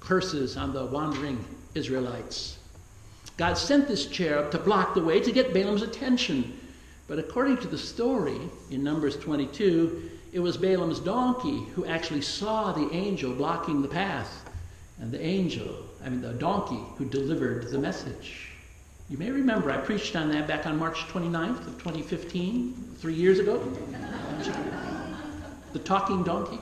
curses on the wandering Israelites. God sent this cherub to block the way to get Balaam's attention. But according to the story in Numbers 22, it was Balaam's donkey who actually saw the angel blocking the path, and the donkey who delivered the message. You may remember I preached on that back on March 29th of 2015, 3 years ago. The talking donkey.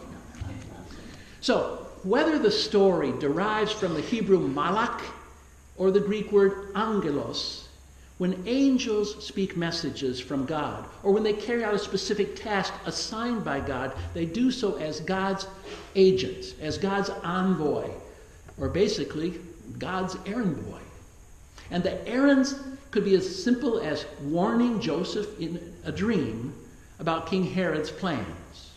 So, whether the story derives from the Hebrew malach or the Greek word angelos, when angels speak messages from God, or when they carry out a specific task assigned by God, they do so as God's agent, as God's envoy, or basically God's errand boy. And the errands could be as simple as warning Joseph in a dream about King Herod's plans,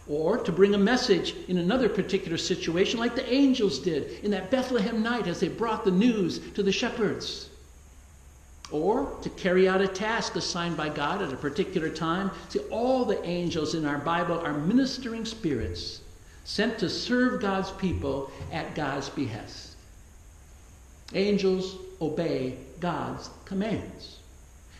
or to bring a message in another particular situation like the angels did in that Bethlehem night as they brought the news to the shepherds, or to carry out a task assigned by God at a particular time. See, all the angels in our Bible are ministering spirits sent to serve God's people at God's behest. Angels obey God's commands.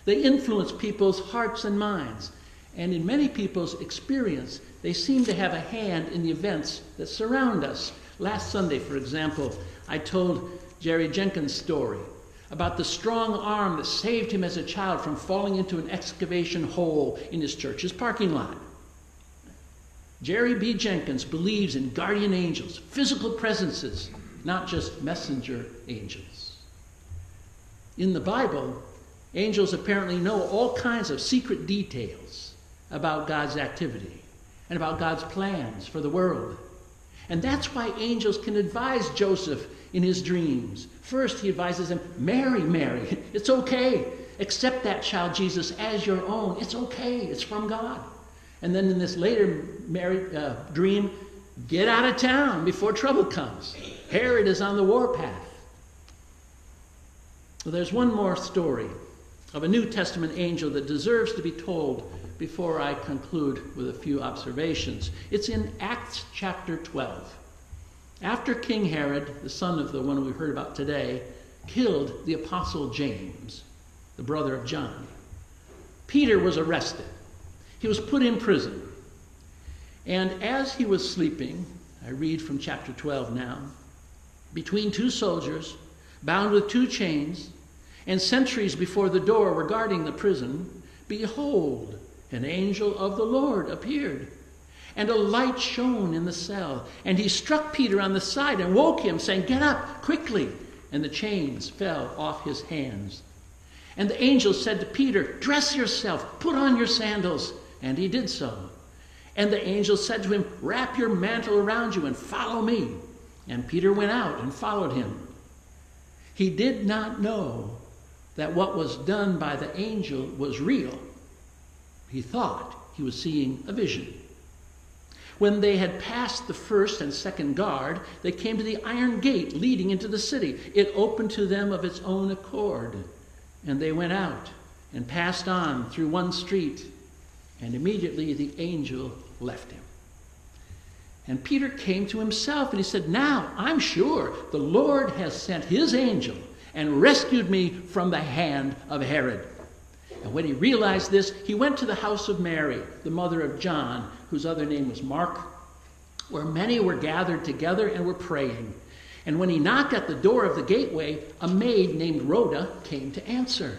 They influence people's hearts and minds, and in many people's experience, they seem to have a hand in the events that surround us. Last Sunday, for example, I told Jerry Jenkins' story about the strong arm that saved him as a child from falling into an excavation hole in his church's parking lot. Jerry B. Jenkins believes in guardian angels, physical presences, not just messenger angels. In the Bible, angels apparently know all kinds of secret details about God's activity and about God's plans for the world. And that's why angels can advise Joseph in his dreams. First, he advises him, Mary, it's okay. Accept that child Jesus as your own. It's okay. It's from God. And then in this later dream, get out of town before trouble comes. Herod is on the warpath. Well, there's one more story of a New Testament angel that deserves to be told before I conclude with a few observations. It's in Acts chapter 12. After King Herod, the son of the one we heard about today, killed the apostle James, the brother of John, Peter was arrested. He was put in prison. And as he was sleeping, I read from chapter 12 now, between two soldiers, bound with two chains, and sentries before the door were guarding the prison, behold, an angel of the Lord appeared, and a light shone in the cell. And he struck Peter on the side and woke him, saying, "Get up, quickly." And the chains fell off his hands. And the angel said to Peter, "Dress yourself, put on your sandals." And he did so. And the angel said to him, "Wrap your mantle around you and follow me." And Peter went out and followed him. He did not know that what was done by the angel was real. He thought he was seeing a vision. When they had passed the first and second guard, they came to the iron gate leading into the city. It opened to them of its own accord, and they went out and passed on through one street, and immediately the angel left him. And Peter came to himself, and he said, "Now I'm sure the Lord has sent his angel and rescued me from the hand of Herod." And when he realized this, he went to the house of Mary, the mother of John, whose other name was Mark, where many were gathered together and were praying. And when he knocked at the door of the gateway, a maid named Rhoda came to answer.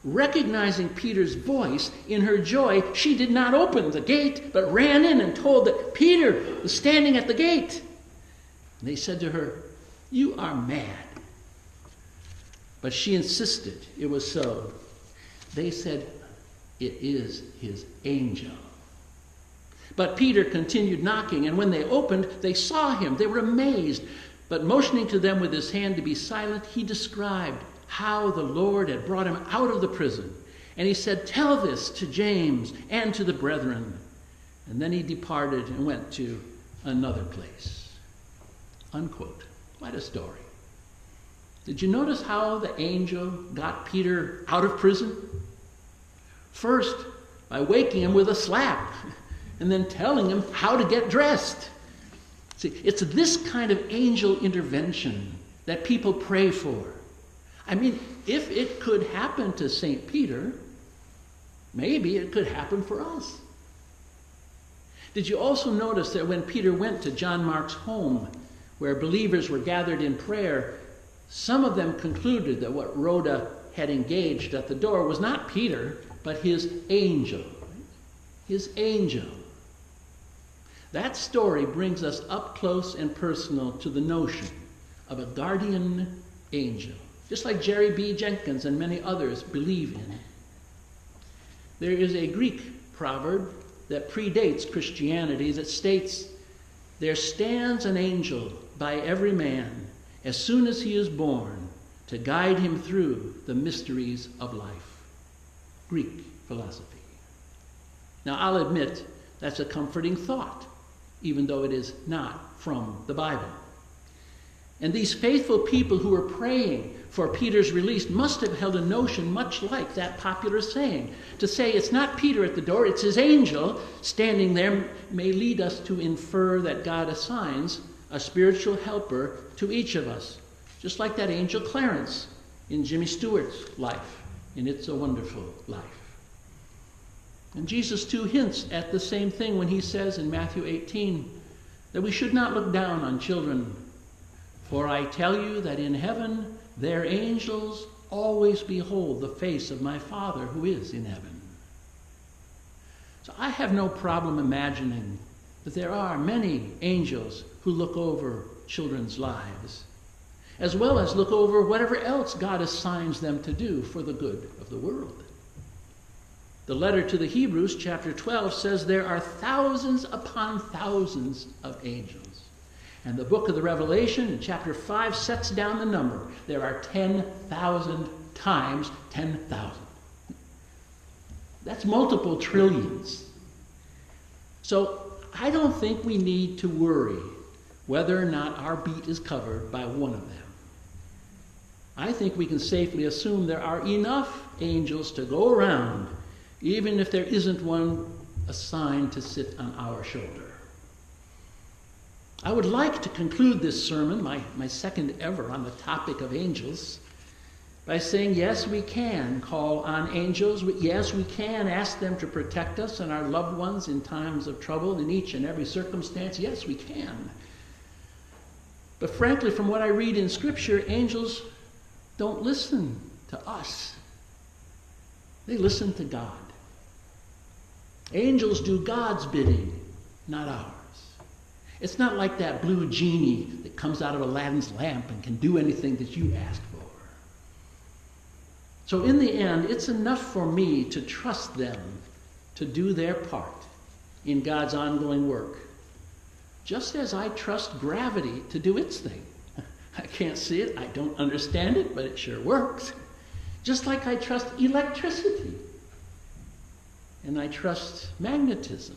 Recognizing Peter's voice, in her joy, she did not open the gate, but ran in and told that Peter was standing at the gate. And they said to her, "You are mad." But she insisted it was so. They said, "It is his angel." But Peter continued knocking, and when they opened, they saw him. They were amazed. But motioning to them with his hand to be silent, he described how the Lord had brought him out of the prison. And he said, "Tell this to James and to the brethren." And then he departed and went to another place. Unquote. Quite a story. Did you notice how the angel got Peter out of prison? First, by waking him with a slap, and then telling him how to get dressed. See, it's this kind of angel intervention that people pray for. I mean, if it could happen to St. Peter, maybe it could happen for us. Did you also notice that when Peter went to John Mark's home, where believers were gathered in prayer, some of them concluded that what Rhoda had engaged at the door was not Peter, but his angel. His angel. That story brings us up close and personal to the notion of a guardian angel, just like Jerry B. Jenkins and many others believe in. There is a Greek proverb that predates Christianity that states, "There stands an angel by every man as soon as he is born to guide him through the mysteries of life." Greek philosophy. Now, I'll admit that's a comforting thought, even though it is not from the Bible. And these faithful people who were praying for Peter's release must have held a notion much like that popular saying. To say it's not Peter at the door, it's his angel standing there may lead us to infer that God assigns a spiritual helper to each of us, just like that angel Clarence in Jimmy Stewart's life, in It's a Wonderful Life. And Jesus too hints at the same thing when he says in Matthew 18 that we should not look down on children. "For I tell you that in heaven their angels always behold the face of my Father who is in heaven." So I have no problem imagining that there are many angels who look over children's lives, as well as look over whatever else God assigns them to do for the good of the world. The letter to the Hebrews, chapter 12, says there are thousands upon thousands of angels. And the book of the Revelation in chapter 5 sets down the number. There are 10,000 times 10,000. That's multiple trillions. So I don't think we need to worry whether or not our beat is covered by one of them. I think we can safely assume there are enough angels to go around, even if there isn't one assigned to sit on our shoulder. I would like to conclude this sermon, my second ever on the topic of angels, by saying, yes, we can call on angels. Yes, we can ask them to protect us and our loved ones in times of trouble in each and every circumstance. Yes, we can. But frankly, from what I read in Scripture, angels don't listen to us. They listen to God. Angels do God's bidding, not ours. It's not like that blue genie that comes out of Aladdin's lamp and can do anything that you ask for. So in the end, it's enough for me to trust them to do their part in God's ongoing work, just as I trust gravity to do its thing. I can't see it, I don't understand it, but it sure works. Just like I trust electricity, and I trust magnetism.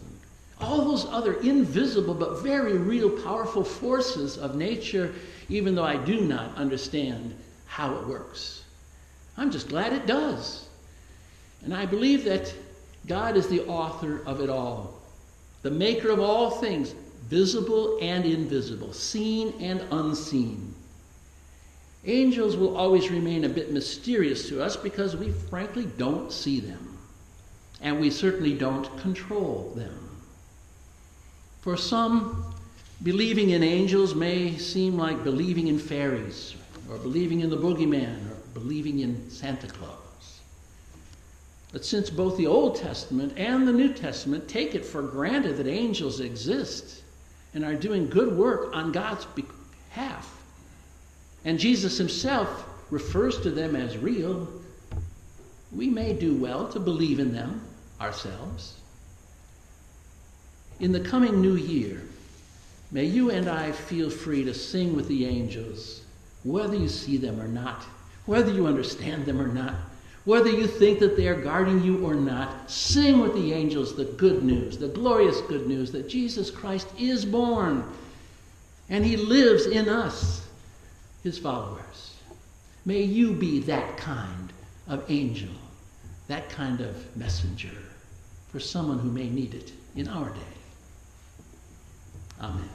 All those other invisible but very real powerful forces of nature, even though I do not understand how it works. I'm just glad it does. And I believe that God is the author of it all, the maker of all things, visible and invisible, seen and unseen. Angels will always remain a bit mysterious to us because we frankly don't see them, and we certainly don't control them. For some, believing in angels may seem like believing in fairies, or believing in the boogeyman, or believing in Santa Claus. But since both the Old Testament and the New Testament take it for granted that angels exist and are doing good work on God's behalf, and Jesus himself refers to them as real, we may do well to believe in them ourselves. In the coming new year, may you and I feel free to sing with the angels, whether you see them or not, whether you understand them or not, whether you think that they are guarding you or not. Sing with the angels the good news, the glorious good news that Jesus Christ is born and he lives in us, his followers. May you be that kind of angel, that kind of messenger for someone who may need it in our day. Amen.